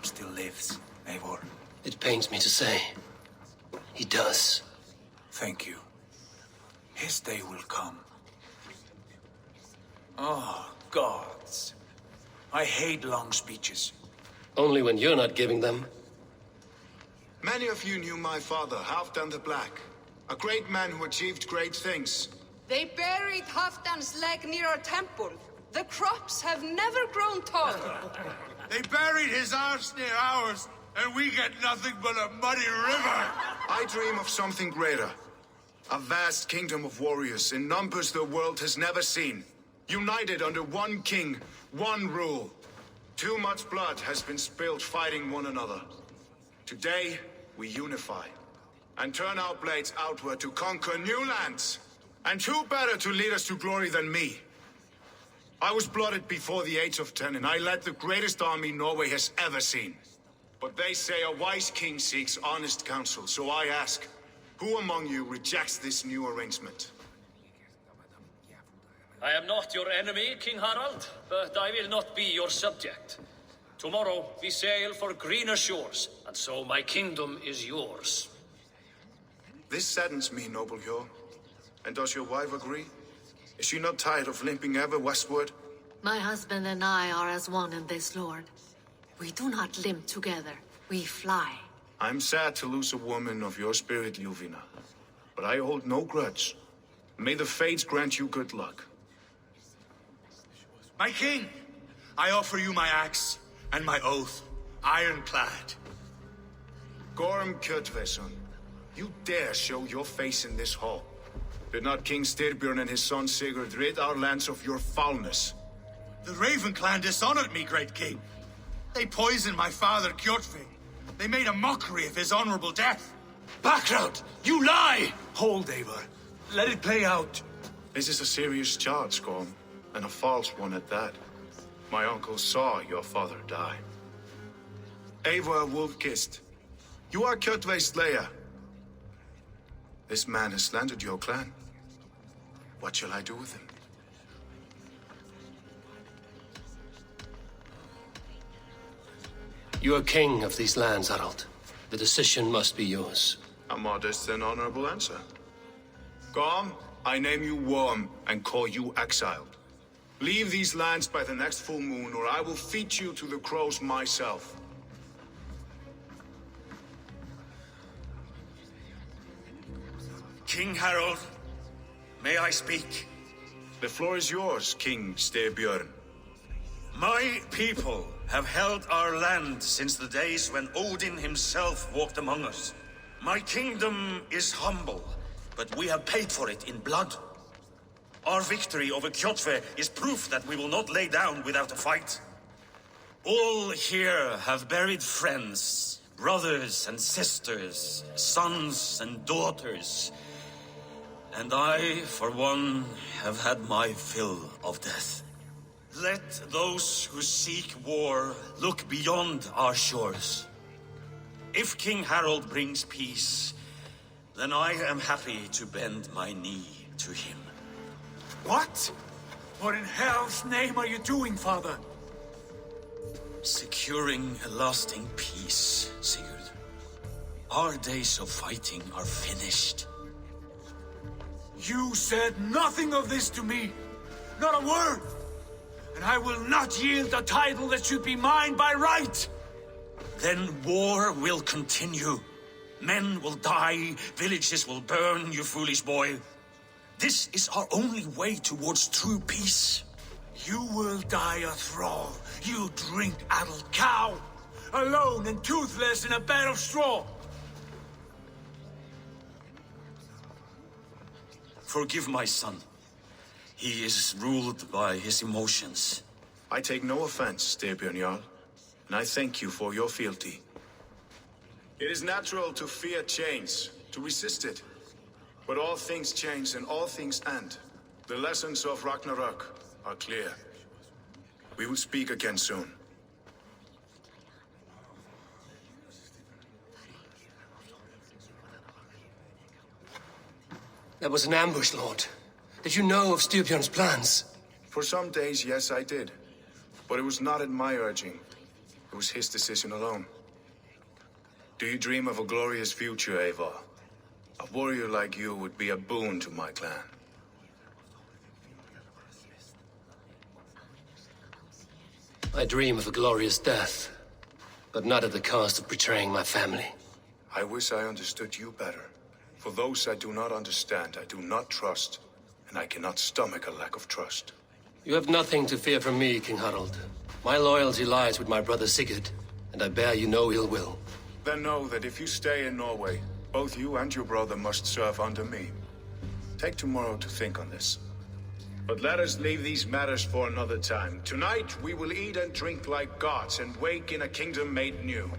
still lives, Eivor. It pains me to say. He does. Thank you. His day will come. Oh, gods. I hate long speeches. Only when you're not giving them. Many of you knew my father, Halfdan the Black. A great man who achieved great things. They buried Halfdan's leg near our temple. The crops have never grown tall. They buried his arse near ours, and we get nothing but a muddy river. I dream of something greater. A vast kingdom of warriors in numbers the world has never seen. United under one king, one rule. Too much blood has been spilled fighting one another. Today, we unify. And turn our blades outward to conquer new lands. And who better to lead us to glory than me? I was blooded before the age of 10, and I led the greatest army Norway has ever seen. But they say a wise king seeks honest counsel, so I ask, who among you rejects this new arrangement? I am not your enemy, King Harald, but I will not be your subject. Tomorrow we sail for greener shores, and so my kingdom is yours. This saddens me, noble Hjor. And does your wife agree? Is she not tired of limping ever westward? My husband and I are as one in this, Lord. We do not limp together, we fly. I'm sad to lose a woman of your spirit, Ljuvina. But I hold no grudge. May the fates grant you good luck. My king, I offer you my axe and my oath, ironclad. Gorm Kjotveson, you dare show your face in this hall. Did not King Styrbjörn and his son Sigurd rid our lands of your foulness? The Raven clan dishonored me, great king. They poisoned my father, Kjotve. They made a mockery of his honorable death. Background! You lie! Hold, Eivor. Let it play out. This is a serious charge, Gorm, and a false one at that. My uncle saw your father die. Eivor Wolf-Kissed, you are Kjotve's slayer. This man has slandered your clan. What shall I do with him? You are king of these lands, Harald. The decision must be yours. A modest and honorable answer. Gorm, I name you Worm and call you exiled. Leave these lands by the next full moon, or I will feed you to the crows myself. King Harald, may I speak? The floor is yours, King Styrbjörn. My people have held our land since the days when Odin himself walked among us. My kingdom is humble, but we have paid for it in blood. Our victory over Kjotve is proof that we will not lay down without a fight. All here have buried friends, brothers and sisters, sons and daughters. And I, for one, have had my fill of death. Let those who seek war look beyond our shores. If King Harald brings peace, then I am happy to bend my knee to him. What? What in hell's name are you doing, father? Securing a lasting peace, Sigurd. Our days of fighting are finished. You said nothing of this to me. Not a word. And I will not yield a title that should be mine by right. Then war will continue. Men will die, villages will burn, you foolish boy. This is our only way towards true peace. You will die a thrall, you drink-addled cow. Alone and toothless in a bed of straw. Forgive my son. He is ruled by his emotions. I take no offense, Styrbjörn Jarl, and I thank you for your fealty. It is natural to fear change, to resist it. But all things change and all things end. The lessons of Ragnarok are clear. We will speak again soon. That was an ambush, Lord. Did you know of Styrbjörn's plans? For some days, yes, I did. But it was not at my urging. It was his decision alone. Do you dream of a glorious future, Eivor? A warrior like you would be a boon to my clan. I dream of a glorious death, but not at the cost of betraying my family. I wish I understood you better. For those I do not understand, I do not trust, and I cannot stomach a lack of trust. You have nothing to fear from me, King Harald. My loyalty lies with my brother Sigurd, and I bear you no ill will. Then know that if you stay in Norway, both you and your brother must serve under me. Take tomorrow to think on this. But let us leave these matters for another time. Tonight, we will eat and drink like gods and wake in a kingdom made new.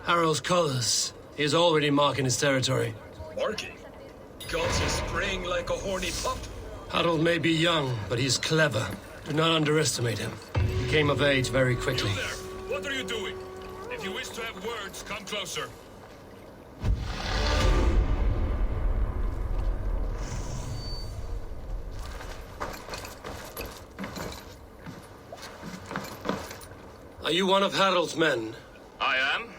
Harald's colors. He is already marking his territory. Marking? Gods is spraying like a horny pup. Harald may be young, but he's clever. Do not underestimate him. He came of age very quickly. You there! What are you doing? If you wish to have words, come closer. Are you one of Harald's men? I am.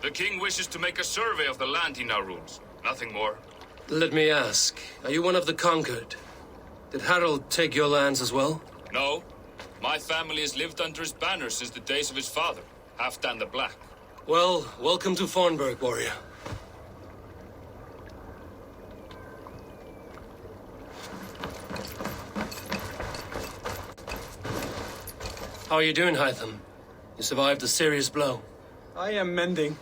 The king wishes to make a survey of the land he now rules. Nothing more. Let me ask, are you one of the conquered? Did Harald take your lands as well? No. My family has lived under his banner since the days of his father, Halfdan the Black. Well, welcome to Fornburg, warrior. How are you doing, Hytham? You survived a serious blow. I am mending.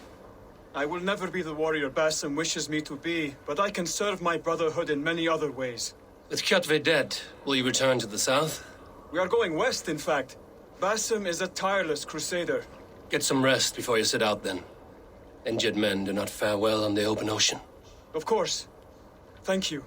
I will never be the warrior Basim wishes me to be, but I can serve my brotherhood in many other ways. With Kjotve dead, will you return to the south? We are going west, in fact. Basim is a tireless crusader. Get some rest before you set out, then. Injured men do not fare well on the open ocean. Of course. Thank you.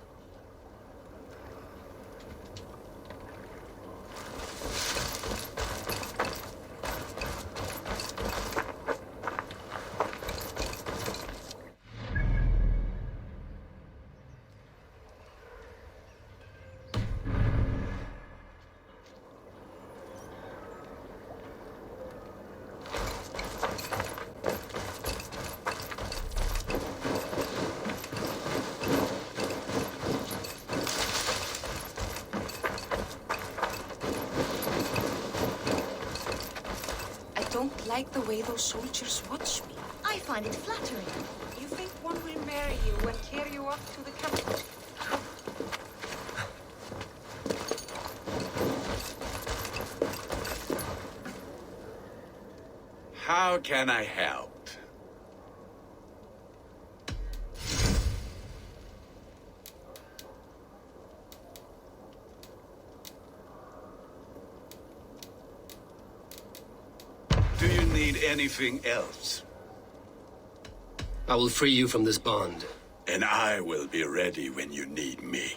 I don't like the way those soldiers watch me. I find it flattering. You think one will marry you and carry you up to the capital? How can I help? Do you need anything else? I will free you from this bond. And I will be ready when you need me.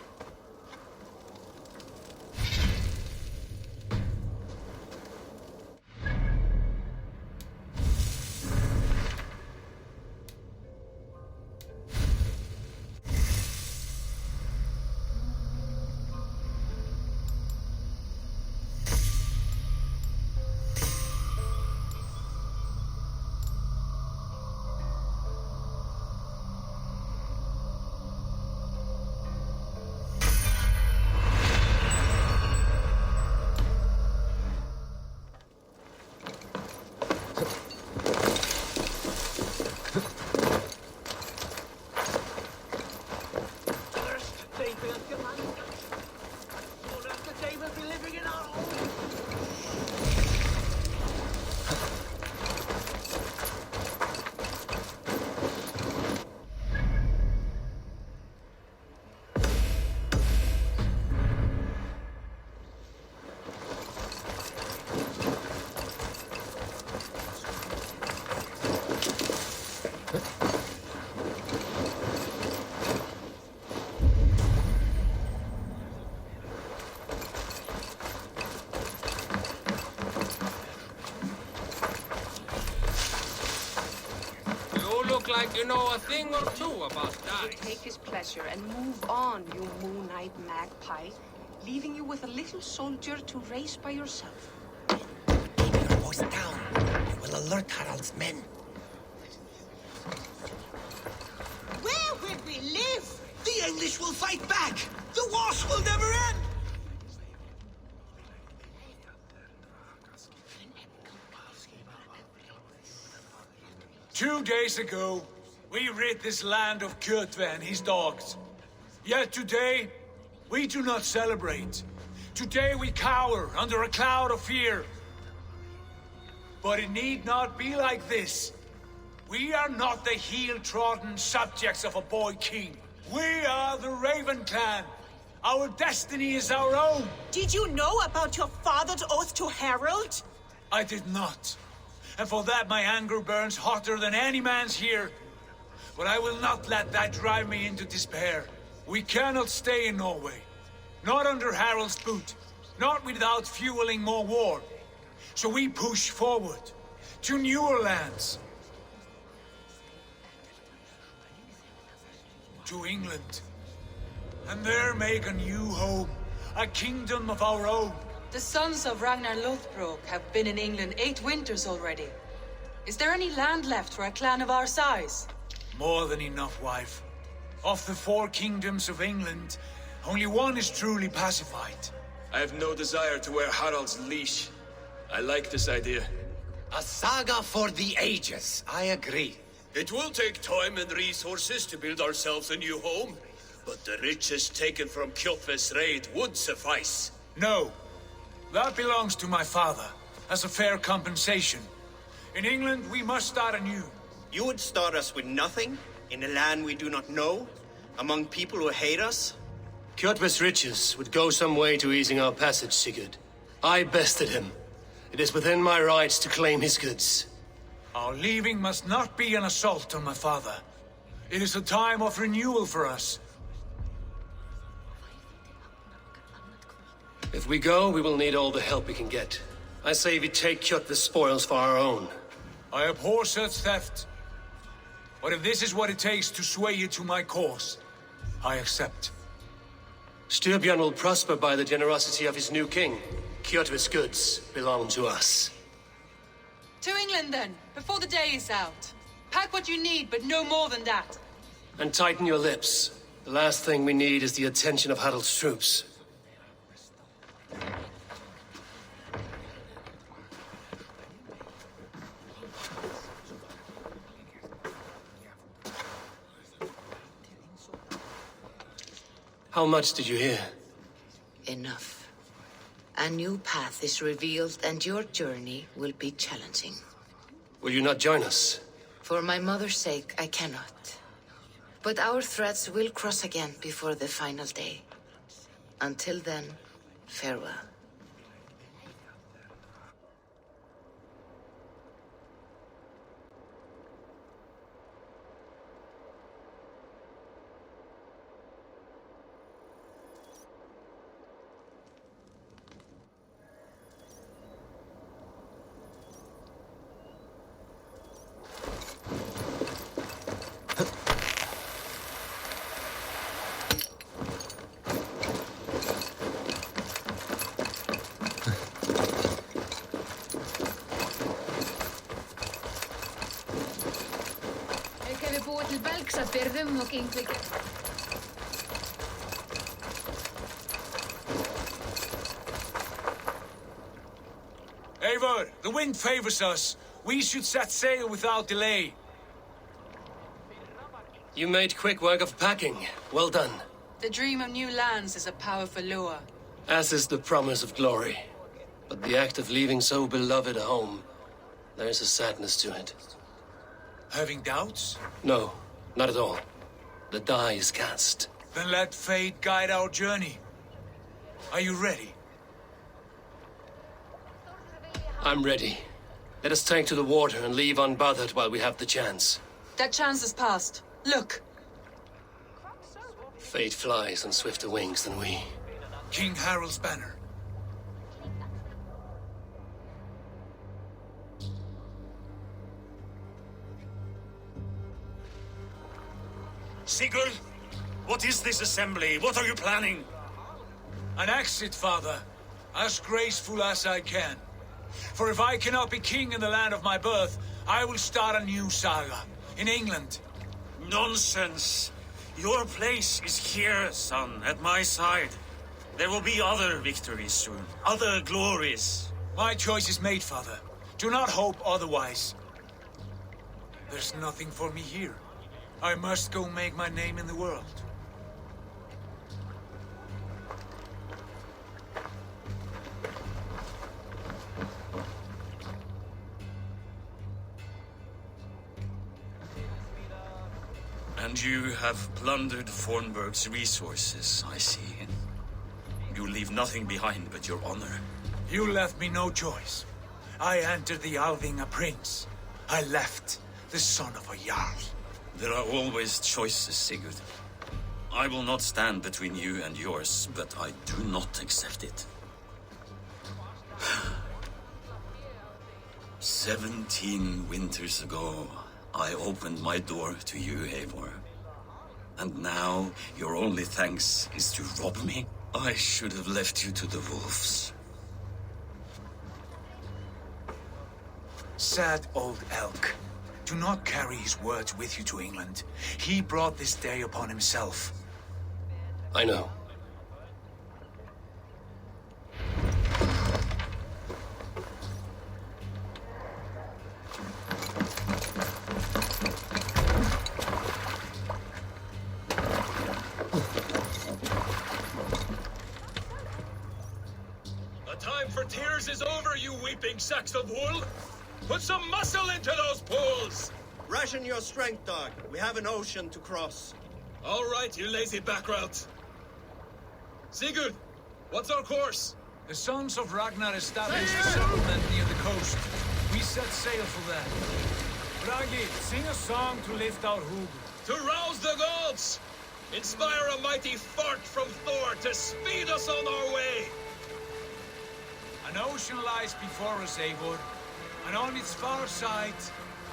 look like you know a thing or two about that. Take his pleasure and move on, you moon-eyed magpie, leaving you with a little soldier to race by yourself. Keep your voice down. You will alert Harald's men. Where will we live? The English will fight back! The wars will never end! 2 days ago, we rid this land of Kjotve and his dogs. Yet today, we do not celebrate. Today we cower under a cloud of fear. But it need not be like this. We are not the heel-trodden subjects of a boy king. We are the Raven clan. Our destiny is our own. Did you know about your father's oath to Harald? I did not. And for that my anger burns hotter than any man's here. But I will not let that drive me into despair. We cannot stay in Norway. Not under Harald's boot. Not without fueling more war. So we push forward. To newer lands. To England. And there make a new home. A kingdom of our own. The sons of Ragnar Lothbrok have been in England 8 winters already. Is there any land left for a clan of our size? More than enough, wife. Of the 4 kingdoms of England, only one is truly pacified. I have no desire to wear Harald's leash. I like this idea. A saga for the ages, I agree. It will take time and resources to build ourselves a new home, but the riches taken from Kjotve's raid would suffice. No. That belongs to my father, as a fair compensation. In England, we must start anew. You would start us with nothing? In a land we do not know? Among people who hate us? Kjotve's riches would go some way to easing our passage, Sigurd. I bested him. It is within my rights to claim his goods. Our leaving must not be an assault on my father. It is a time of renewal for us. If we go, we will need all the help we can get. I say we take Kjotve's spoils for our own. I abhor such theft. But if this is what it takes to sway you to my cause, I accept. Styrbjörn will prosper by the generosity of his new king. Kjotve's goods belong to us. To England then, before the day is out. Pack what you need, but no more than that. And tighten your lips. The last thing we need is the attention of Harald's troops. How much did you hear? Enough. A new path is revealed and your journey will be challenging. Will you not join us? For my mother's sake, I cannot. But our threads will cross again before the final day. Until then, farewell. Eivor, the wind favors us. We should set sail without delay. You made quick work of packing. Well done. The dream of new lands is a powerful lure. As is the promise of glory. But the act of leaving so beloved a home, there is a sadness to it. Having doubts? No, not at all. The die is cast. Then let fate guide our journey. Are you ready? I'm ready. Let us take to the water and leave unbothered while we have the chance. That chance is past. Look! Fate flies on swifter wings than we. King Harald's banner. Sigurd, what is this assembly? What are you planning? An exit, father. As graceful as I can. For if I cannot be king in the land of my birth, I will start a new saga. In England. Nonsense. Your place is here, son, at my side. There will be other victories soon. Other glories. My choice is made, father. Do not hope otherwise. There's nothing for me here. I must go make my name in the world. And you have plundered Fornburg's resources, I see. You leave nothing behind but your honor. You left me no choice. I entered the Alving a prince. I left the son of a Jarl. There are always choices, Sigurd. I will not stand between you and yours, but I do not accept it. 17 winters ago, I opened my door to you, Eivor. And now, your only thanks is to rob me? I should have left you to the wolves. Sad old elk. Do not carry his words with you to England. He brought this day upon himself. I know. The time for tears is over, you weeping sacks of wool! Put some muscle into those pools! Ration your strength, dog. We have an ocean to cross. All right, you lazy backrout. Sigurd, what's our course? The sons of Ragnar established a settlement near the coast. We set sail for that. Bragi, sing a song to lift our hood. To rouse the gods! Inspire a mighty fart from Thor to speed us on our way! An ocean lies before us, Eivor. And on its far side,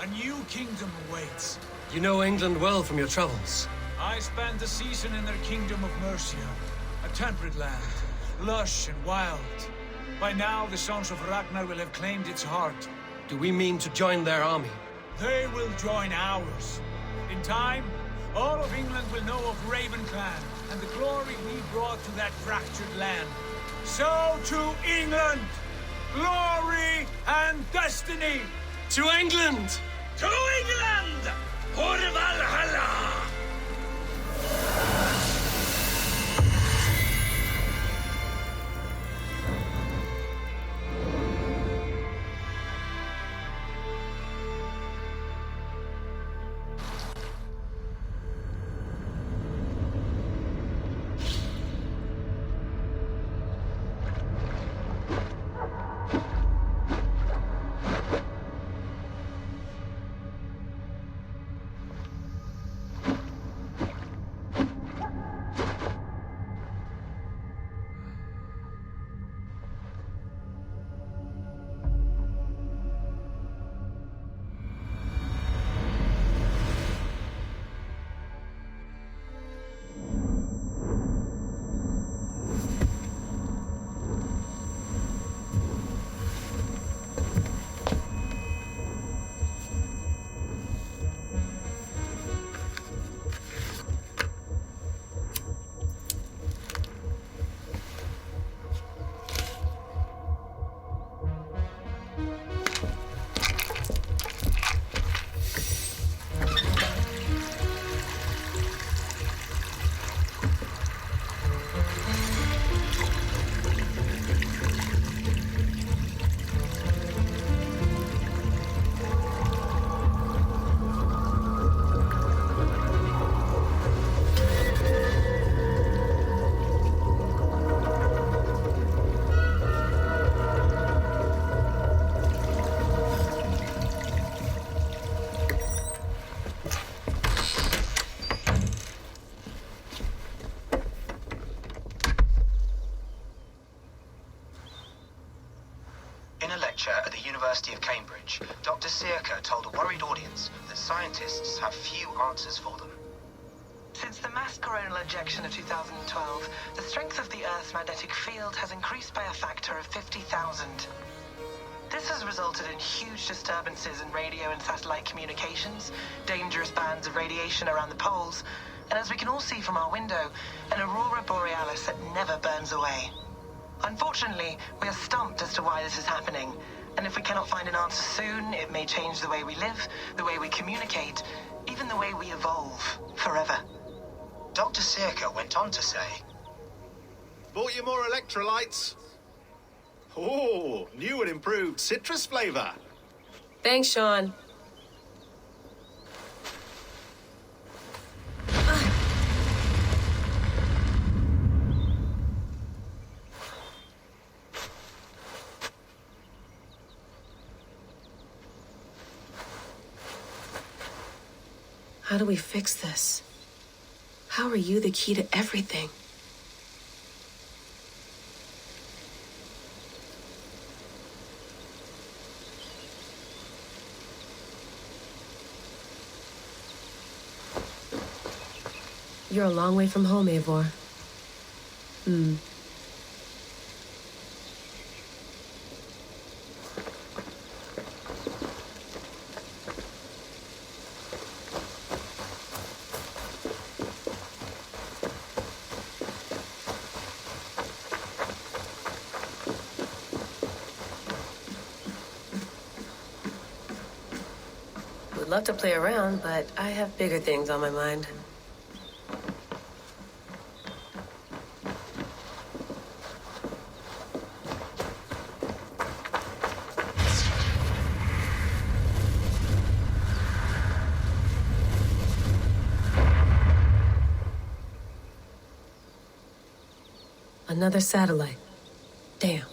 a new kingdom awaits. You know England well from your travels. I spent a season in their kingdom of Mercia, a temperate land, lush and wild. By now, the sons of Ragnar will have claimed its heart. Do we mean to join their army? They will join ours. In time, all of England will know of Raven Clan and the glory we brought to that fractured land. So to England! Glory and destiny! To England! To England! For Valhalla! At the University of Cambridge, Dr. Sirka told a worried audience that scientists have few answers for them. Since the mass coronal ejection of 2012, the strength of the Earth's magnetic field has increased by a factor of 50,000. This has resulted in huge disturbances in radio and satellite communications, dangerous bands of radiation around the poles, and as we can all see from our window, an aurora borealis that never burns away. Unfortunately, we are stumped as to why this is happening, and if we cannot find an answer soon, it may change the way we live, the way we communicate, even the way we evolve, forever. Dr. Circa went on to say, Bought you more electrolytes? Oh, new and improved citrus flavor. Thanks, Sean. How do we fix this? How are you the key to everything? You're a long way from home, Eivor. Would love to play around, but I have bigger things on my mind. Another satellite. Damn.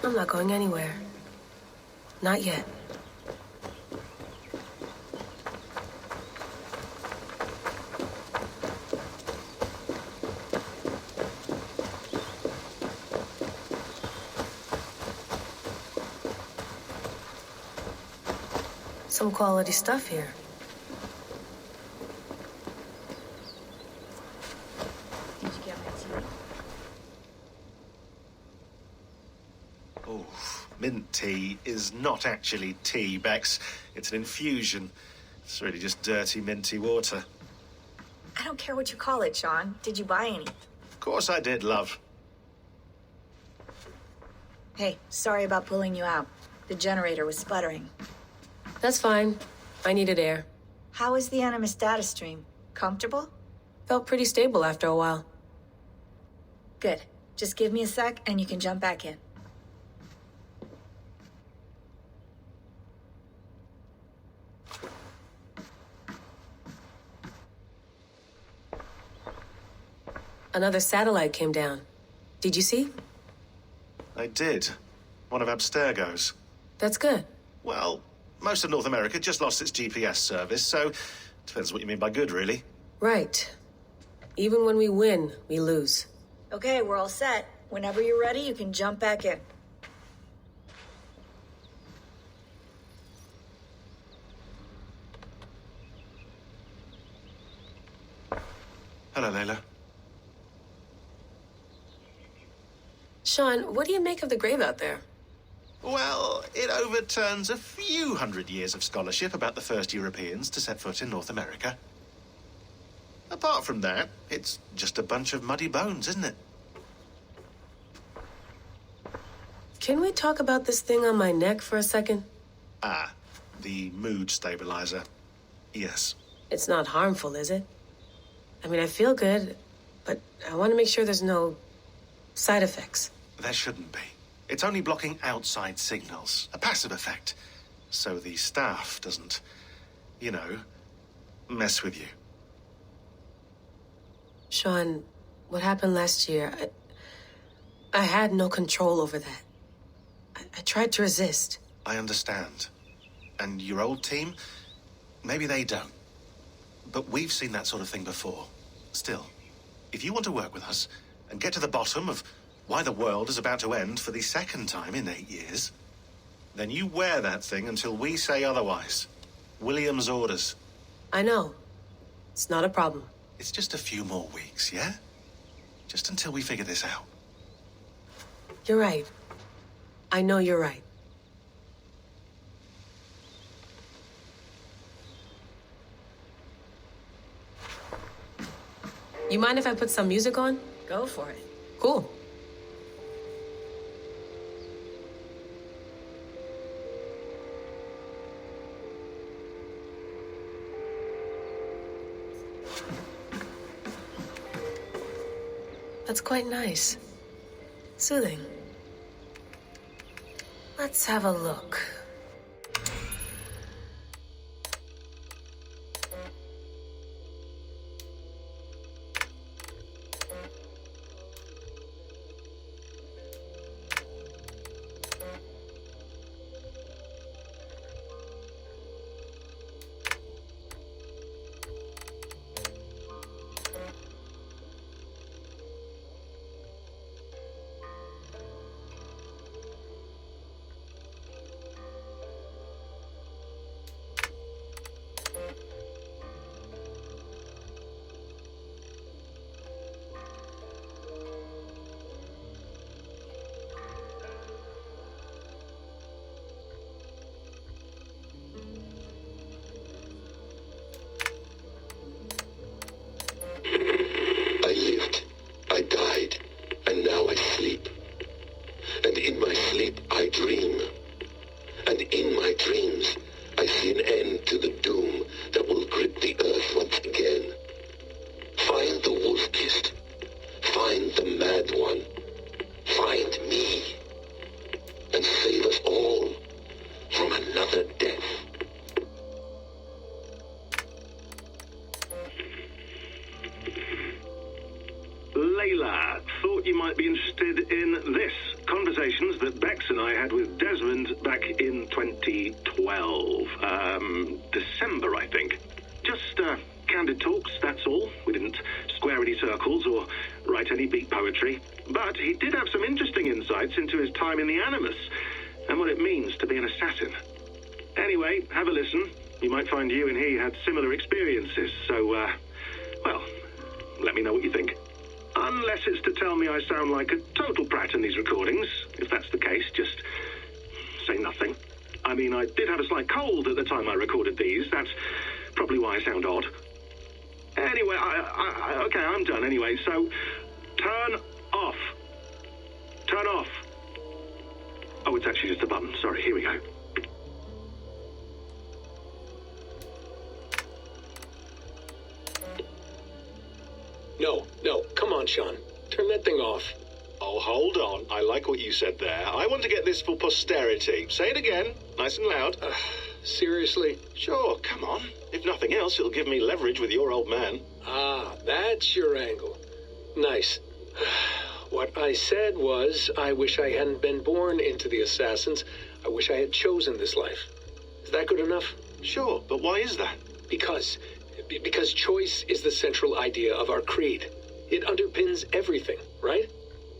I'm not going anywhere. Not yet. Some quality stuff here. Did you get my tea? Oh, mint tea is not actually tea, Bex. It's an infusion. It's really just dirty, minty water. I don't care what you call it, Sean. Did you buy any? Of course I did, love. Hey, sorry about pulling you out. The generator was sputtering. That's fine. I needed air. How is the Animus data stream? Comfortable? Felt pretty stable after a while. Good. Just give me a sec and you can jump back in. Another satellite came down. Did you see? I did. One of Abstergo's. That's good. Well, most of North America just lost its GPS service, so depends what you mean by good, really. Right. Even when we win, we lose. Okay, we're all set. Whenever you're ready, you can jump back in. Hello, Layla. Sean, what do you make of the grave out there? Well, it overturns a few hundred years of scholarship about the first Europeans to set foot in North America. Apart from that, it's just a bunch of muddy bones, isn't it? Can we talk about this thing on my neck for a second? Ah, the mood stabilizer. Yes. It's not harmful, is it? I mean, I feel good, but I want to make sure there's no side effects. There shouldn't be. It's only blocking outside signals, a passive effect. So the staff doesn't, you know, mess with you. Sean, what happened last year, I had no control over that. I tried to resist. I understand. And your old team? Maybe they don't. But we've seen that sort of thing before. Still, if you want to work with us and get to the bottom of why the world is about to end for the second time in 8 years, then you wear that thing until we say otherwise. William's orders. I know. It's not a problem. It's just a few more weeks, yeah? Just until we figure this out. You're right. I know you're right. You mind if I put some music on? Go for it. Cool. That's quite nice. Soothing. Let's have a look. December, I think. Just candid talks, that's all. We didn't square any circles or write any beat poetry. But he did have some interesting insights into his time in the Animus and what it means to be an assassin. Anyway, have a listen. You might find you and he had similar experiences, so, well, let me know what you think. Unless it's to tell me I sound like a total brat in these recordings. If that's the case, just say nothing. I mean, I did have a slight cold at the time I recorded these. That's probably why I sound odd. Anyway, okay, I'm done anyway, so turn off. Turn off. Oh, it's actually just a button. Sorry, here we go. No, come on, Sean. Turn that thing off. Oh, hold on. I like what you said there. I want to get this for posterity. Say it again, nice and loud. Seriously? Sure, come on. If nothing else, it'll give me leverage with your old man. Ah, that's your angle. Nice. What I said was, I wish I hadn't been born into the Assassins. I wish I had chosen this life. Is that good enough? Sure, but why is that? Because choice is the central idea of our creed. It underpins everything, right?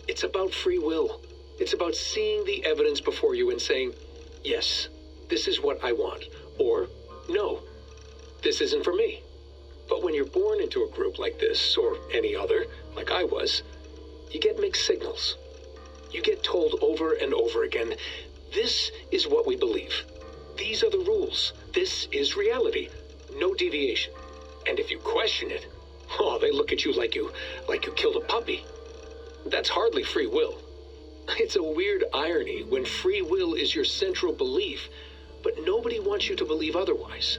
It's about free will. It's about seeing the evidence before you and saying, yes, this is what I want, or no, this isn't for me. But when you're born into a group like this, or any other, like I was, you get mixed signals. You get told over and over again, this is what we believe. These are the rules. This is reality. No deviation. And if you question it, oh, they look at you like you killed a puppy. That's hardly free will. It's a weird irony when free will is your central belief, but nobody wants you to believe otherwise.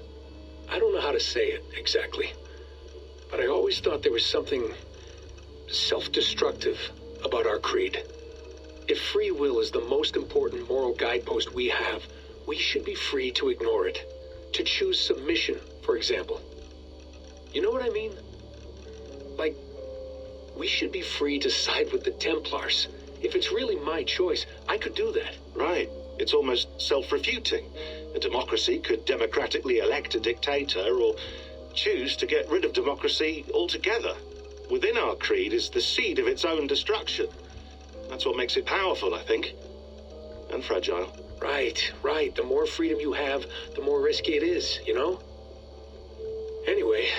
I don't know how to say it exactly, but I always thought there was something self-destructive about our creed. If free will is the most important moral guidepost we have, we should be free to ignore it. To choose submission, for example. You know what I mean? Like, we should be free to side with the Templars If it's really my choice, I could do that. Right. It's almost self-refuting. A democracy could democratically elect a dictator or choose to get rid of democracy altogether. Within our creed is the seed of its own destruction. That's what makes it powerful, I think. And fragile. Right. The more freedom you have, the more risky it is, you know? Anyway,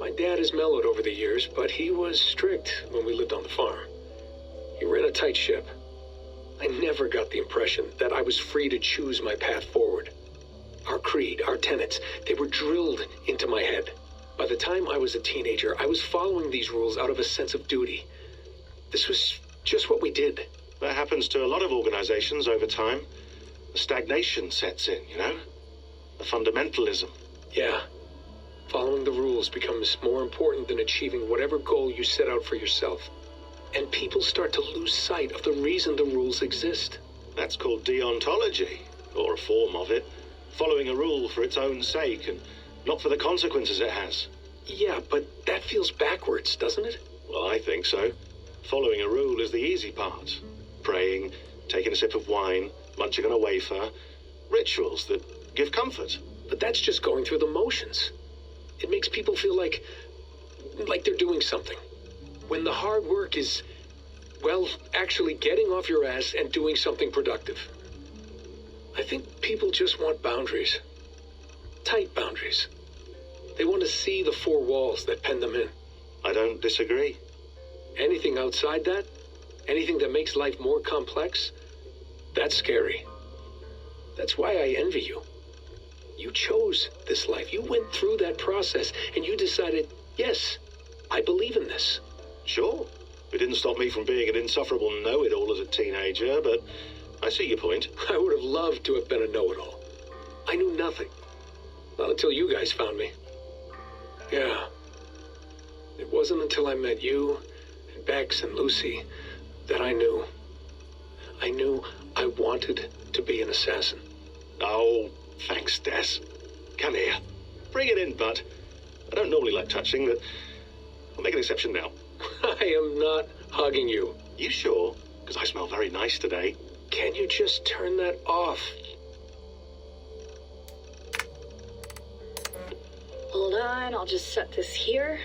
my dad has mellowed over the years, but he was strict when we lived on the farm. He ran a tight ship. I never got the impression that I was free to choose my path forward. Our creed, our tenets, they were drilled into my head. By the time I was a teenager, I was following these rules out of a sense of duty. This was just what we did. That happens to a lot of organizations over time. A stagnation sets in, you know? A fundamentalism. Yeah. Following the rules becomes more important than achieving whatever goal you set out for yourself. And people start to lose sight of the reason the rules exist. That's called deontology, or a form of it. Following a rule for its own sake and not for the consequences it has. Yeah, but that feels backwards, doesn't it? Well, I think so. Following a rule is the easy part. Praying, taking a sip of wine, munching on a wafer. Rituals that give comfort. But that's just going through the motions. It makes people feel like they're doing something. When the hard work is, well, actually getting off your ass and doing something productive. I think people just want boundaries. Tight boundaries. They want to see the four walls that pen them in. I don't disagree. Anything outside that, anything that makes life more complex, that's scary. That's why I envy you. You chose this life. You went through that process and you decided, yes, I believe in this. Sure. It didn't stop me from being an insufferable know-it-all as a teenager, but I see your point. I would have loved to have been a know-it-all. I knew nothing. Not until you guys found me. Yeah. It wasn't until I met you, and Bex and Lucy, that I knew. I knew I wanted to be an assassin. Oh, thanks, Des. Come here. Bring it in, bud. I don't normally like touching, but I'll make an exception now. I am not hugging you. You sure? Because I smell very nice today. Can you just turn that off? Hold on, I'll just set this here.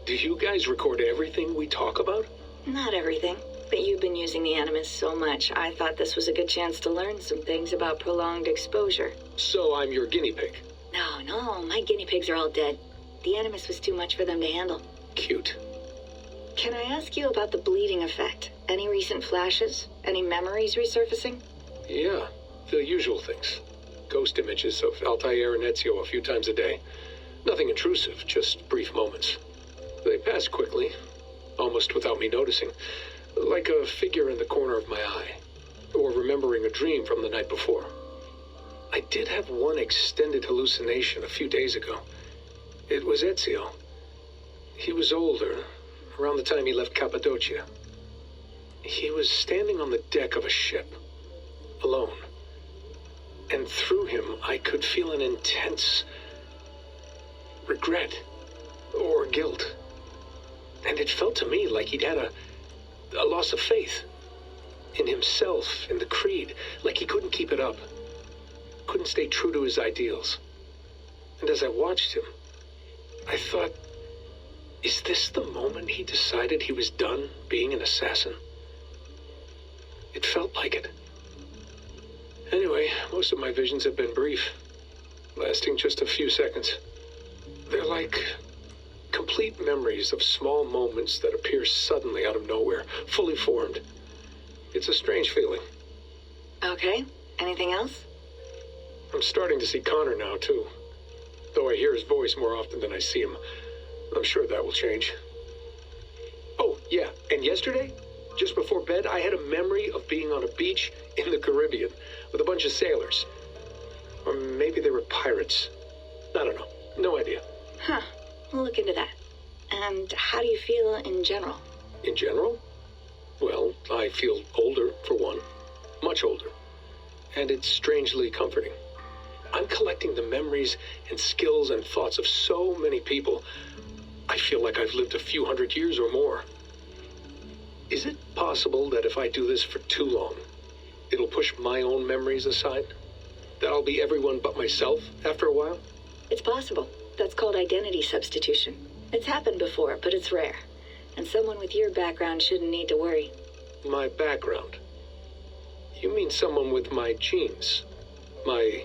Do you guys record everything we talk about? Not everything, but you've been using the Animus so much, I thought this was a good chance to learn some things about prolonged exposure. So I'm your guinea pig? No, my guinea pigs are all dead. The Animus was too much for them to handle. Cute. Can I ask you about the bleeding effect? Any recent flashes? Any memories resurfacing? Yeah, the usual things. Ghost images of Altair and Ezio a few times a day. Nothing intrusive, just brief moments. They pass quickly, almost without me noticing. Like a figure in the corner of my eye. Or remembering a dream from the night before. I did have one extended hallucination a few days ago. It was Ezio. He was older, around the time he left Cappadocia. He was standing on the deck of a ship, alone. And through him, I could feel an intense regret or guilt. And it felt to me like he'd had a loss of faith in himself, in the creed, like he couldn't keep it up, couldn't stay true to his ideals. And as I watched him, I thought, is this the moment he decided he was done being an assassin? It felt like it. Anyway, most of my visions have been brief, lasting just a few seconds. They're like complete memories of small moments that appear suddenly out of nowhere, fully formed. It's a strange feeling. Okay, anything else? I'm starting to see Connor now, too. Though I hear his voice more often than I see him. I'm sure that will change. Oh, yeah, and yesterday, just before bed, I had a memory of being on a beach in the Caribbean with a bunch of sailors. Or maybe they were pirates. I don't know. No idea. Huh. We'll look into that. And how do you feel in general? In general? Well, I feel older, for one. Much older. And it's strangely comforting. I'm collecting the memories and skills and thoughts of so many people. I feel like I've lived a few hundred years or more. Is it possible that if I do this for too long, it'll push my own memories aside? That I'll be everyone but myself after a while? It's possible. That's called identity substitution. It's happened before, but it's rare. And someone with your background shouldn't need to worry. My background? You mean someone with my genes? My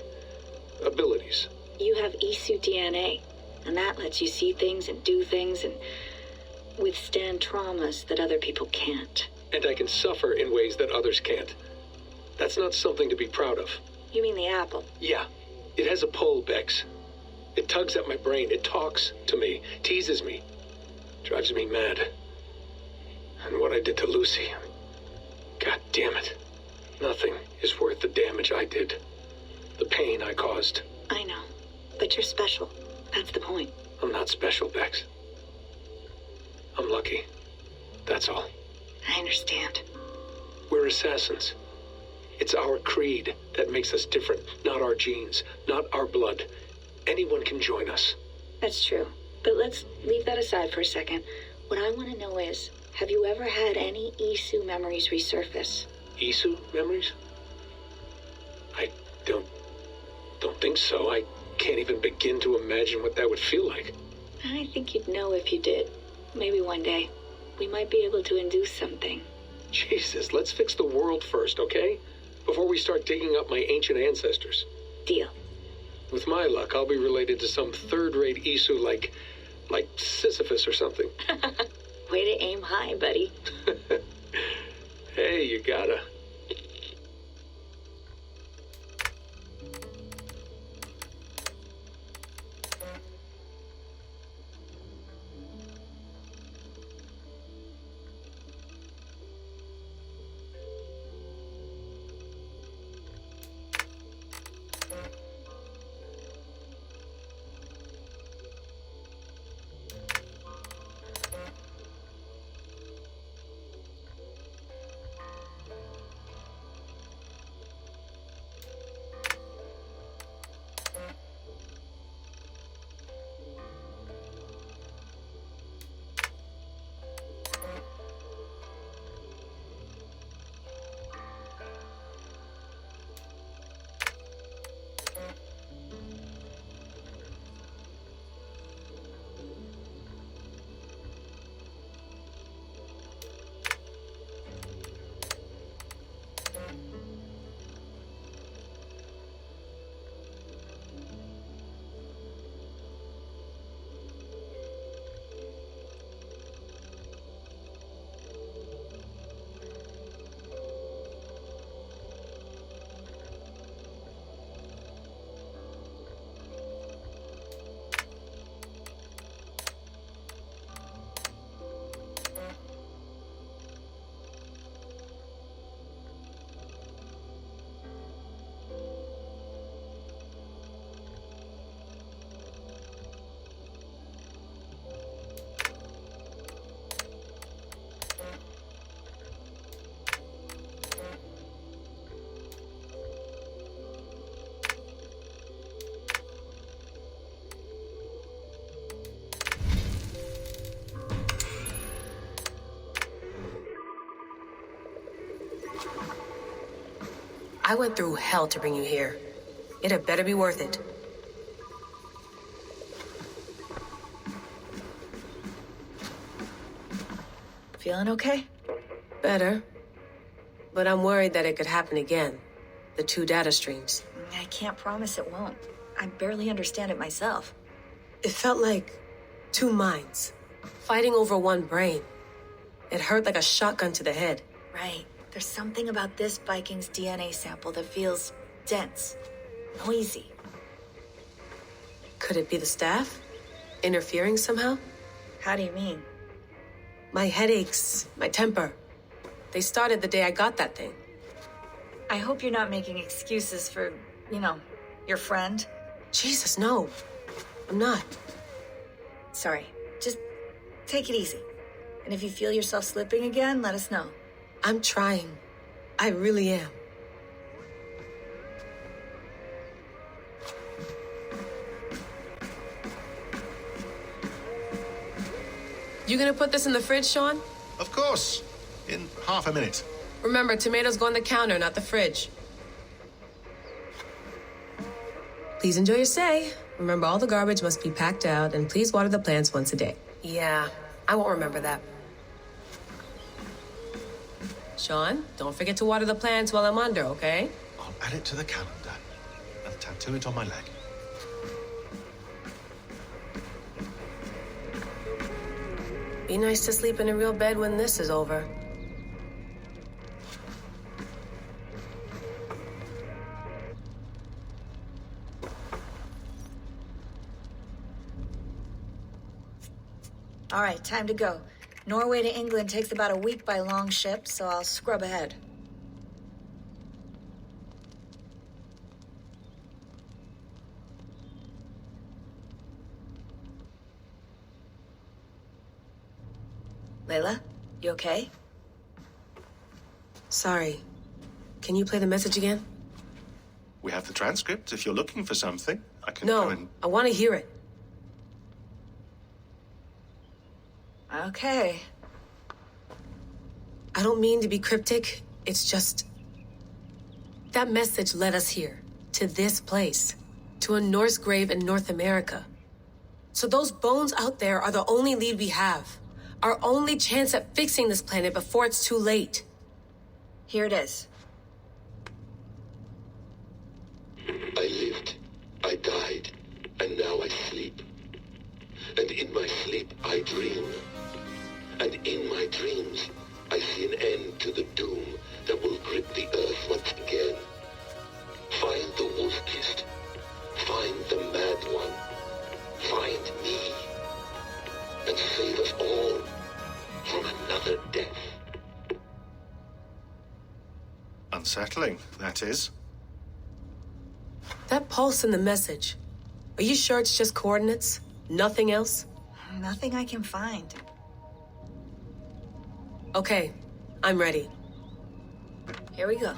abilities? You have Isu DNA, and that lets you see things and do things and withstand traumas that other people can't. And I can suffer in ways that others can't. That's not something to be proud of. You mean the apple? Yeah. It has a pull, Bex. It tugs at my brain. It talks to me, teases me, drives me mad. And what I did to Lucy, God damn it. Nothing is worth the damage I did. The pain I caused. I know, but you're special. That's the point. I'm not special, Bex. I'm lucky. That's all. I understand. We're assassins. It's our creed that makes us different, not our genes, not our blood. Anyone can join us. That's true. But let's leave that aside for a second. What I want to know is, have you ever had any Isu memories resurface? Isu memories? I don't think so. I can't even begin to imagine what that would feel like. I think you'd know if you did. Maybe one day. We might be able to induce something. Jesus, let's fix the world first, okay? Before we start digging up my ancient ancestors. Deal. With my luck, I'll be related to some third-rate Isu like Sisyphus or something. Way to aim high, buddy. Hey, you gotta. I went through hell to bring you here. It had better be worth it. Feeling okay? Better. But I'm worried that it could happen again. The two data streams. I can't promise it won't. I barely understand it myself. It felt like two minds, fighting over one brain. It hurt like a shotgun to the head. Right. There's something about this Viking's DNA sample that feels dense, noisy. Could it be the staff? Interfering somehow? How do you mean? My headaches, my temper. They started the day I got that thing. I hope you're not making excuses for, your friend. Jesus, no. I'm not. Sorry. Just take it easy. And if you feel yourself slipping again, let us know. I'm trying. I really am. You gonna put this in the fridge, Sean? Of course. in half a minute. Remember, tomatoes go on the counter, not the fridge. Please enjoy your stay. Remember, all the garbage must be packed out, and please water the plants once a day. Yeah, I won't remember that. Sean, don't forget to water the plants while I'm under, okay? I'll add it to the calendar and tattoo it on my leg. Be nice to sleep in a real bed when this is over. All right, time to go. Norway to England takes about a week by long ship, so I'll scrub ahead. Layla, you okay? Sorry. Can you play the message again? We have the transcript. If you're looking for something, I can go and... No, I want to hear it. Okay. I don't mean to be cryptic. It's just... that message led us here. To this place. To a Norse grave in North America. So those bones out there are the only lead we have. Our only chance at fixing this planet before it's too late. Here it is. I lived, I died, and now I sleep. And in my sleep I dream. And in my dreams, I see an end to the doom that will grip the earth once again. Find the wolf-kissed. Find the mad one. Find me. And save us all from another death. Unsettling, that is. That pulse in the message. Are you sure it's just coordinates? Nothing else? Nothing I can find. Okay, I'm ready. Here we go.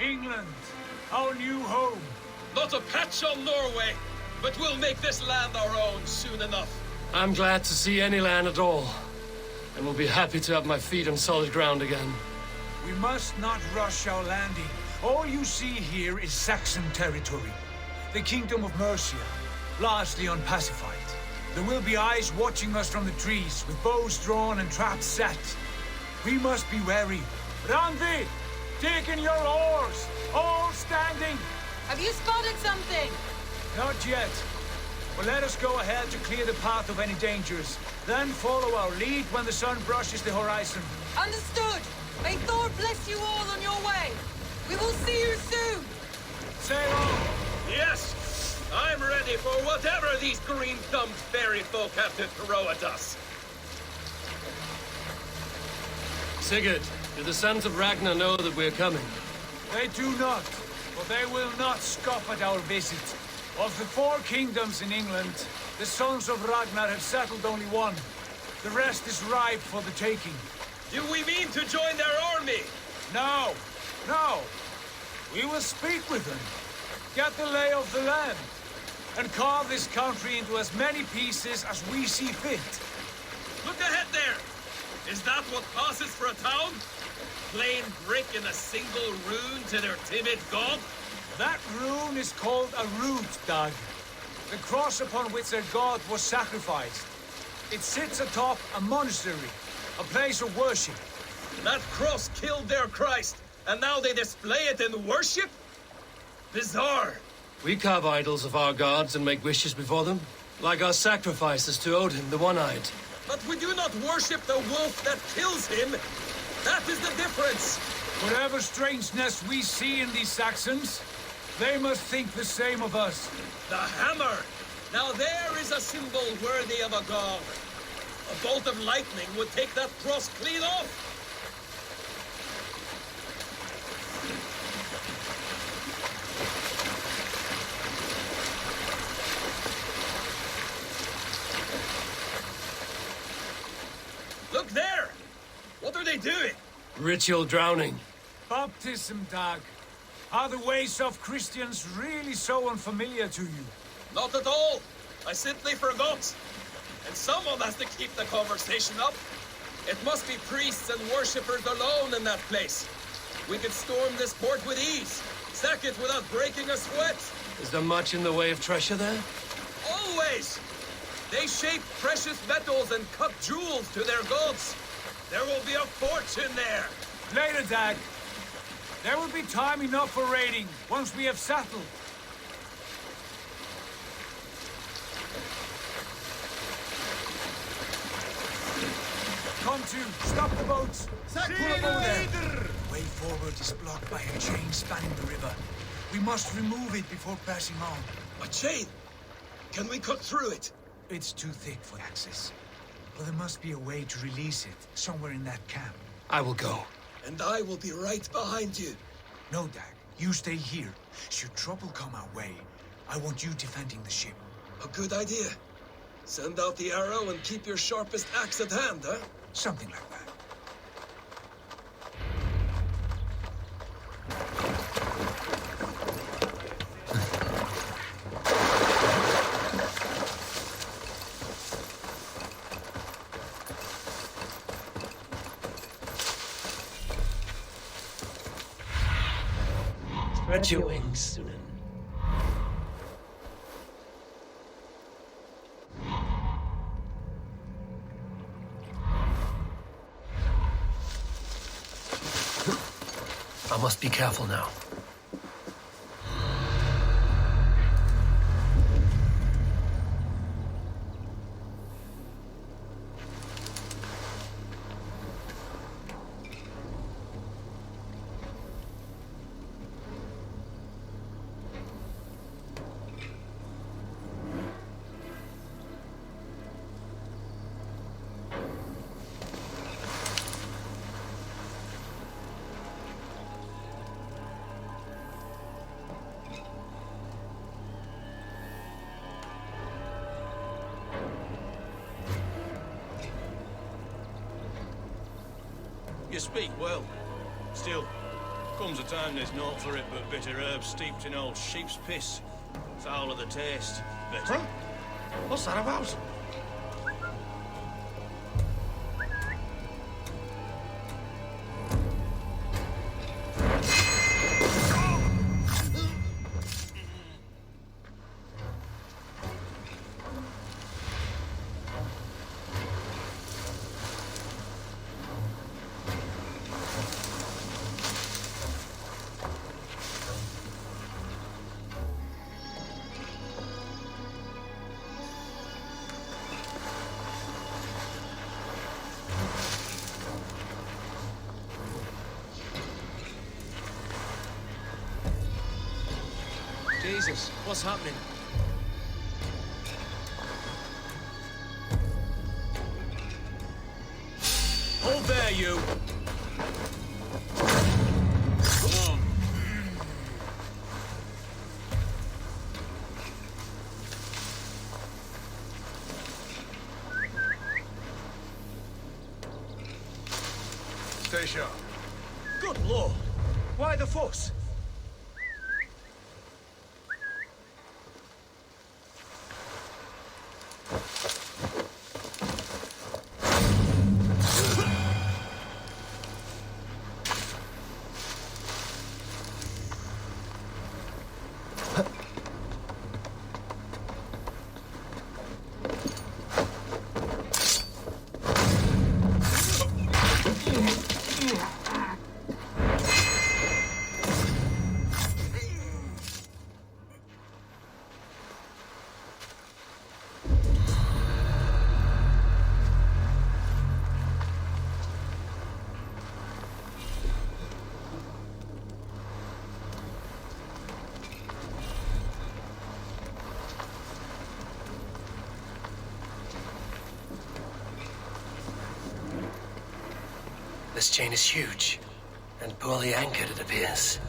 England, our new home. Not a patch on Norway, but we'll make this land our own soon enough. I'm glad to see any land at all, and will be happy to have my feet on solid ground again. We must not rush our landing. All you see here is Saxon territory. The Kingdom of Mercia, largely unpacified. There will be eyes watching us from the trees, with bows drawn and traps set. We must be wary. Randi! Dig in your oars! All standing! Have you spotted something? Not yet. But let us go ahead to clear the path of any dangers. Then follow our lead when the sun brushes the horizon. Understood! May Thor bless you all on your way! We will see you soon! Sail on! Yes! I'm ready for whatever these green-thumbed fairy folk have to throw at us. Sigurd, do the sons of Ragnar know that we're coming? They do not, but they will not scoff at our visit. Of the 4 kingdoms in England, the sons of Ragnar have settled only one. The rest is ripe for the taking. Do we mean to join their army? No, no. We will speak with them, get the lay of the land, and carve this country into as many pieces as we see fit. Look ahead there! Is that what passes for a town? Plain brick and a single rune to their timid god? That rune is called a root, Dag. The cross upon which their god was sacrificed. It sits atop a monastery, a place of worship. That cross killed their Christ, and now they display it in worship? Bizarre. We carve idols of our gods and make wishes before them, like our sacrifices to Odin, the One-Eyed. But we do not worship the wolf that kills him. That is the difference. Whatever strangeness we see in these Saxons, they must think the same of us. The hammer! Now there is a symbol worthy of a god. A bolt of lightning would take that cross clean off. Look there! What are they doing? Ritual drowning. Baptism, Dag. Are the ways of Christians really so unfamiliar to you? Not at all. I simply forgot. And someone has to keep the conversation up. It must be priests and worshippers alone in that place. We could storm this port with ease. Sack it without breaking a sweat. Is there much in the way of treasure there? Always! They shape precious metals and cut jewels to their gods. There will be a fortune there. Later, Dag. There will be time enough for raiding, once we have settled. Come to, stop the boats. Pull up over there. Way forward is blocked by a chain spanning the river. We must remove it before passing on. A chain? Can we cut through it? It's too thick for access. But there must be a way to release it, somewhere in that camp. I will go. And I will be right behind you. No, Dag. You stay here. Should trouble come our way, I want you defending the ship. A good idea. Send out the arrow and keep your sharpest axe at hand, huh? Something like that. Spread your wings. I must be careful now. You speak well. Still, comes a time there's naught for it but bitter herbs steeped in old sheep's piss. Foul of the taste. Better. Huh? What's that about? Jesus, what's happening? Hold there, you! Stay sharp. Good lord! Why the fuss? This chain is huge, and poorly anchored, it appears.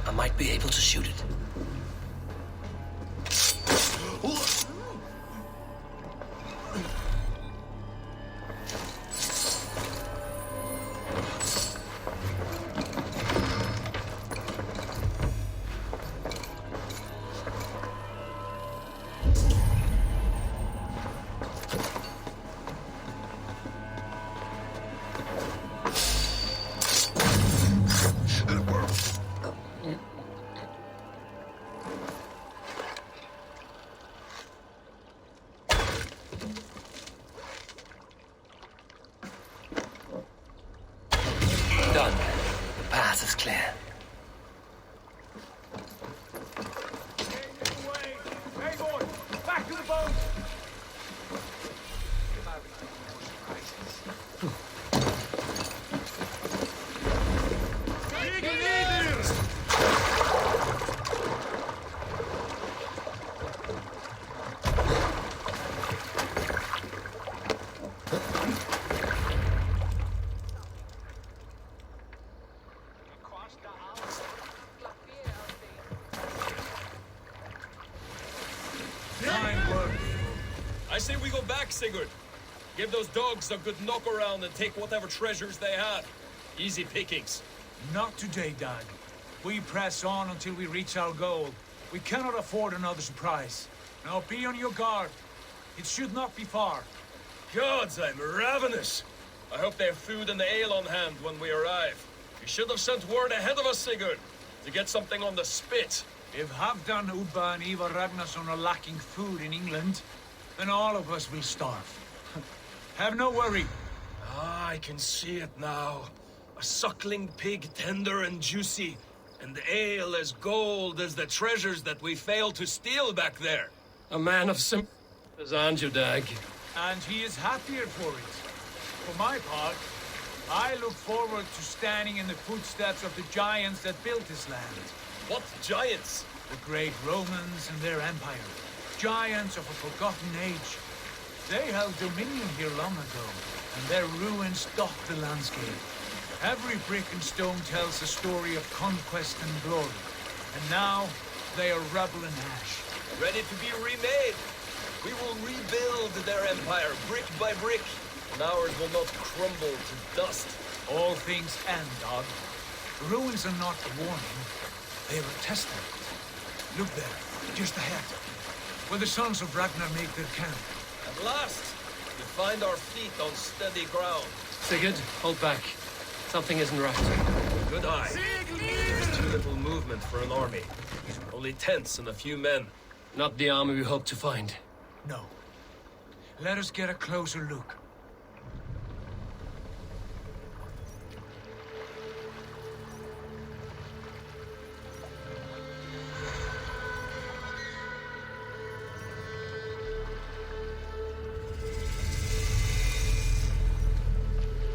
I might be able to shoot it. Done. The path is clear. Eivor, back to the boat! I say we go back, Sigurd. Give those dogs a good knock around and take whatever treasures they have. Easy pickings. Not today, Dag. We press on until we reach our goal. We cannot afford another surprise. Now be on your guard. It should not be far. Gods, I'm ravenous. I hope they have food and ale on hand when we arrive. You should have sent word ahead of us, Sigurd, to get something on the spit. If Halfdan, Ubba, and Eivor Ragnarsson are lacking food in England, then all of us will starve. Have no worry. Ah, I can see it now. A suckling pig, tender and juicy, and ale as gold as the treasures that we failed to steal back there. A man of some... as Anju, Dag. And he is happier for it. For my part, I look forward to standing in the footsteps of the giants that built this land. What giants? The great Romans and their empire. Giants of a forgotten age. They held dominion here long ago, and their ruins dot the landscape. Every brick and stone tells a story of conquest and glory. And now, they are rubble and ash. Ready to be remade. We will rebuild their empire brick by brick, and ours will not crumble to dust. All things end, Dog. The ruins are not a warning. They are a testament. Look there, just ahead, where the sons of Ragnar make their camp. At last, we find our feet on steady ground. Sigurd, hold back. Something isn't right. Good eye. Too little movement for an army. Only tents and a few men. Not the army we hope to find. No. Let us get a closer look.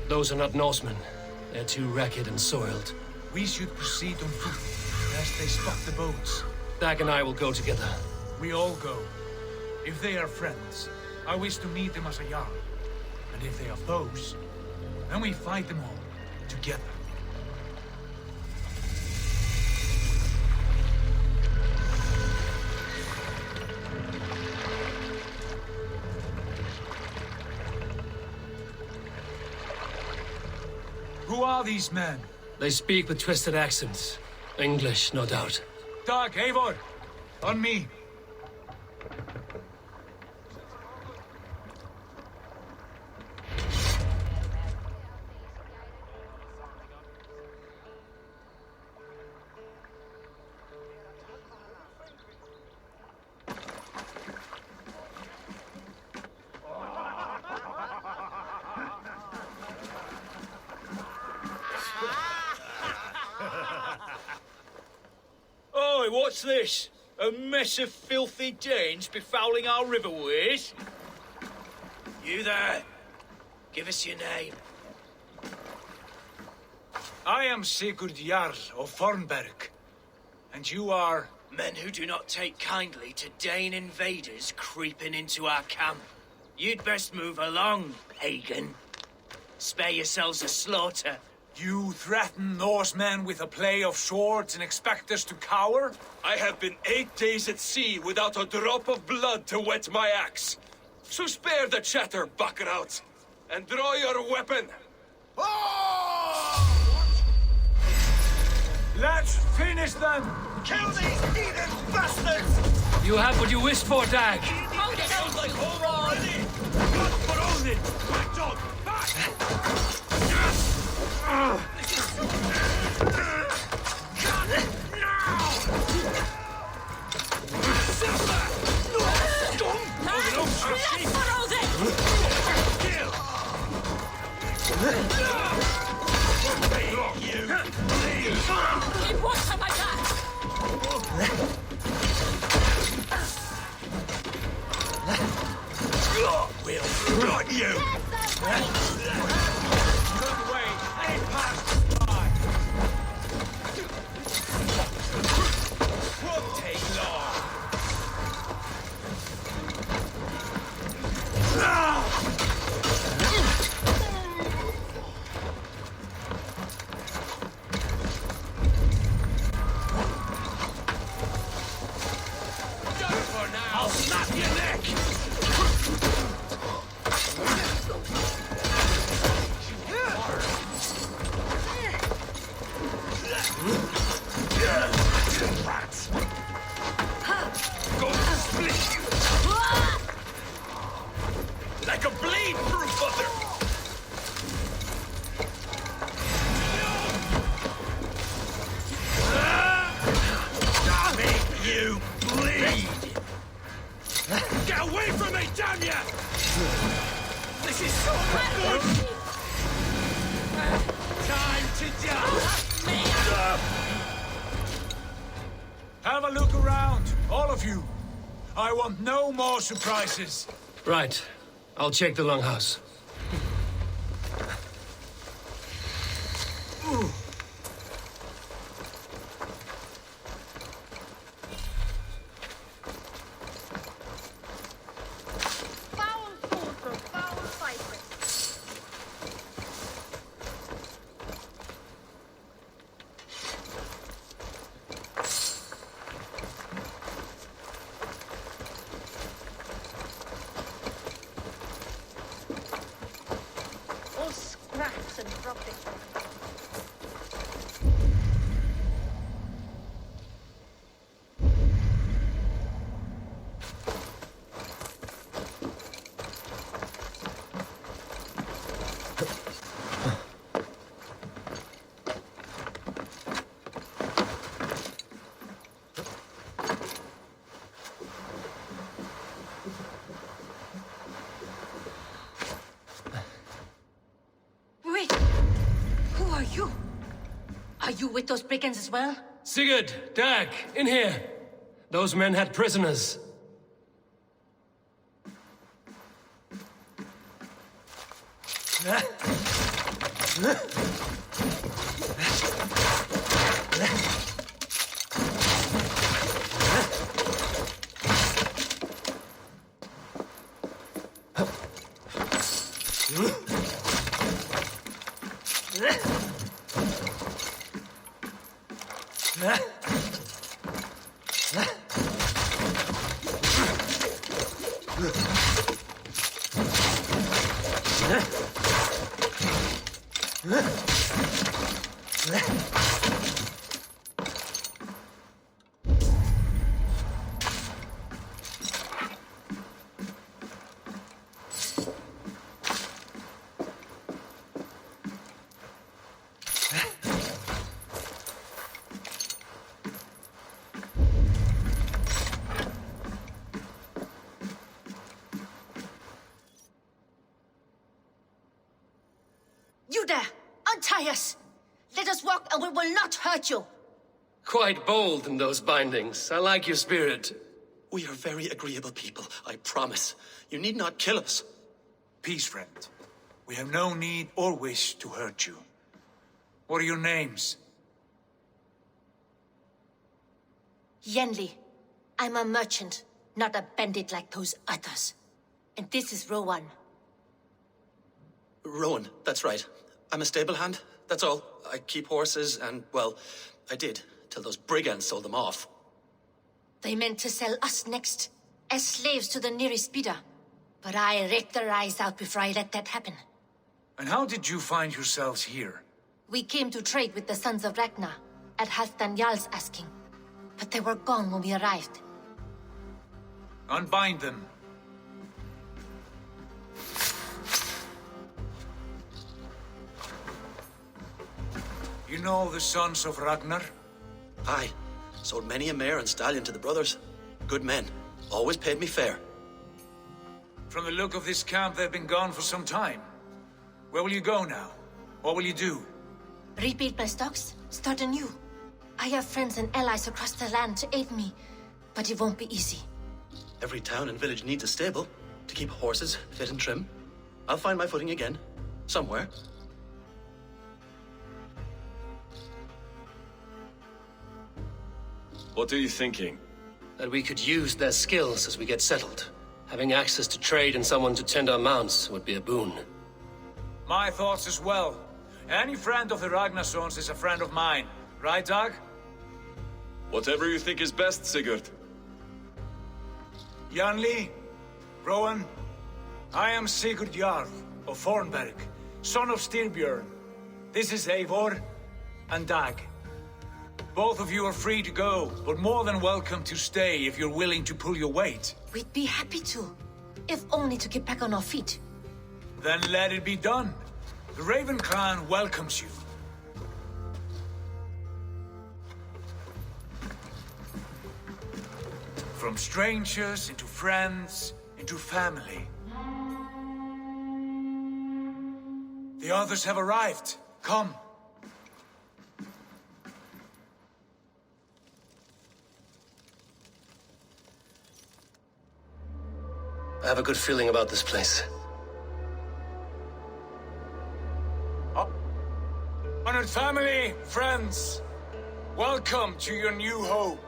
Those are not Norsemen. They're too ragged and soiled. We should proceed on foot, lest they spot the boats. Dag and I will go together. We all go. If they are friends, I wish to meet them as a Jarl. And if they are foes, then we fight them all, together. Who are these men? They speak with twisted accents. English, no doubt. Dag, Eivor! On me! Oi, what's this? A mess of filthy Danes befouling our riverways? You there. Give us your name. I am Sigurd Jarl of Fornberg. And you are... Men who do not take kindly to Dane invaders creeping into our camp. You'd best move along, pagan. Spare yourselves a slaughter, You threaten Norsemen with a play of swords and expect us to cower? I have been 8 days at sea without a drop of blood to wet my axe. So spare the chatter, buckerouts, and draw your weapon. Let's finish them! Kill these heathen bastards! You have what you wished for, Dag. Sounds like home already! Good for Odin! Black dog, back! We'll got you! Good way. Ain't passed by. Won't take long. Done for now! I'll snap your neck! Like a blade through butter! Make you bleed! Get away from me, damn ya! This is so good! Time to die! Have a look around, all of you. I want no more surprises. Right. I'll check the longhouse. Foul soldier, foul fighter. All scraps and rubbish. Wait! Who are you? Are you with those brigands as well? Sigurd, Dag, in here. Those men had prisoners. You there! Untie us! Let us walk and we will not hurt you! Quite bold in those bindings. I like your spirit. We are very agreeable people, I promise. You need not kill us. Peace, friend. We have no need or wish to hurt you. What are your names? Yenli, I'm a merchant, not a bandit like those others. And this is Rowan. Rowan, that's right. I'm a stable hand. That's all. I keep horses and, well, I did, till those brigands sold them off. They meant to sell us next, as slaves to the nearest bidder. But I ripped their eyes out before I let that happen. And how did you find yourselves here? We came to trade with the sons of Ragnar, at Halfdan Jarl's asking. But they were gone when we arrived. Unbind them. You know the sons of Ragnar? Aye. Sold many a mare and stallion to the brothers. Good men. Always paid me fair. From the look of this camp, they've been gone for some time. Where will you go now? What will you do? Rebuild my stocks, start anew. I have friends and allies across the land to aid me, but it won't be easy. Every town and village needs a stable to keep horses fit and trim. I'll find my footing again. Somewhere. What are you thinking? That we could use their skills as we get settled. Having access to trade and someone to tend our mounts would be a boon. My thoughts as well. Any friend of the Ragnarsons is a friend of mine. Right, Dag? Whatever you think is best, Sigurd. Janli, Rowan, I am Sigurd Jarl of Fornberg, son of Styrbjörn. This is Eivor and Dag. Both of you are free to go, but more than welcome to stay if you're willing to pull your weight. We'd be happy to, if only to get back on our feet. Then let it be done. The Raven Clan welcomes you. From strangers into friends, into family. The others have arrived. Come. I have a good feeling about this place. Honored family, friends, welcome to your new home.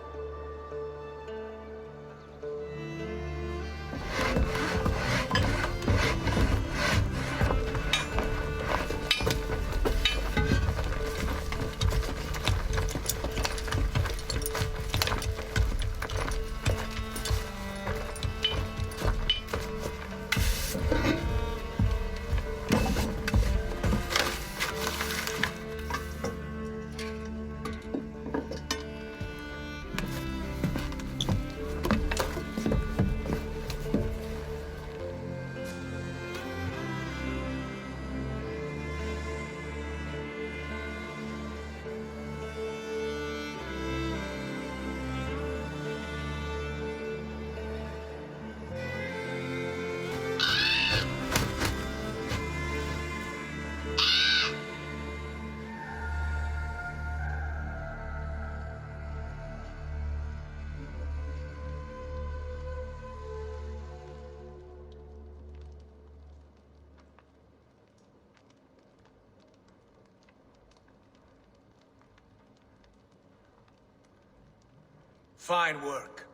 Fine work.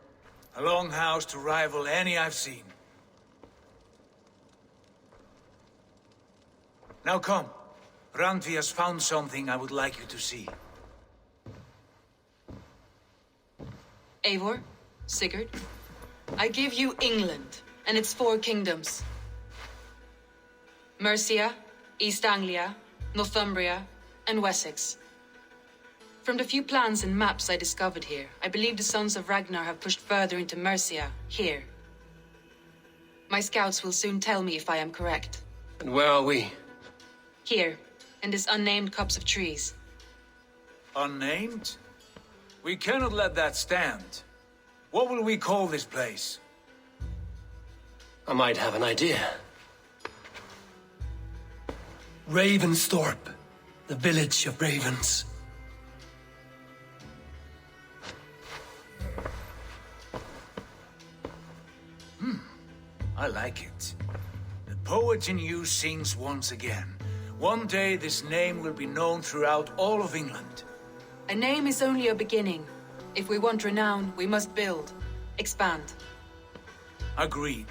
A longhouse to rival any I've seen. Now come. Randvi has found something I would like you to see. Eivor, Sigurd, I give you England and its 4 kingdoms. Mercia, East Anglia, Northumbria, and Wessex. From the few plans and maps I discovered here, I believe the Sons of Ragnar have pushed further into Mercia, here. My scouts will soon tell me if I am correct. And where are we? Here, in this unnamed copse of trees. Unnamed? We cannot let that stand. What will we call this place? I might have an idea. Ravensthorpe, the village of ravens. I like it. The poet in you sings once again. One day this name will be known throughout all of England. A name is only a beginning. If we want renown, we must build, expand. Agreed.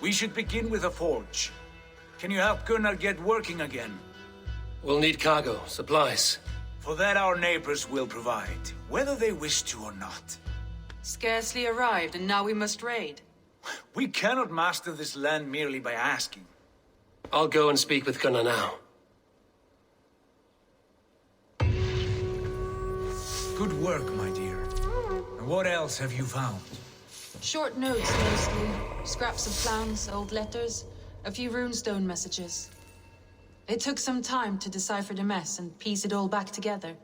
We should begin with a forge. Can you help Gunnar get working again? We'll need cargo, supplies. For that our neighbors will provide, whether they wish to or not. Scarcely arrived, and now we must raid. We cannot master this land merely by asking. I'll go and speak with Gunnar now. Good work, my dear. And what else have you found? Short notes, mostly. Scraps of plans, old letters, a few runestone messages. It took some time to decipher the mess and piece it all back together.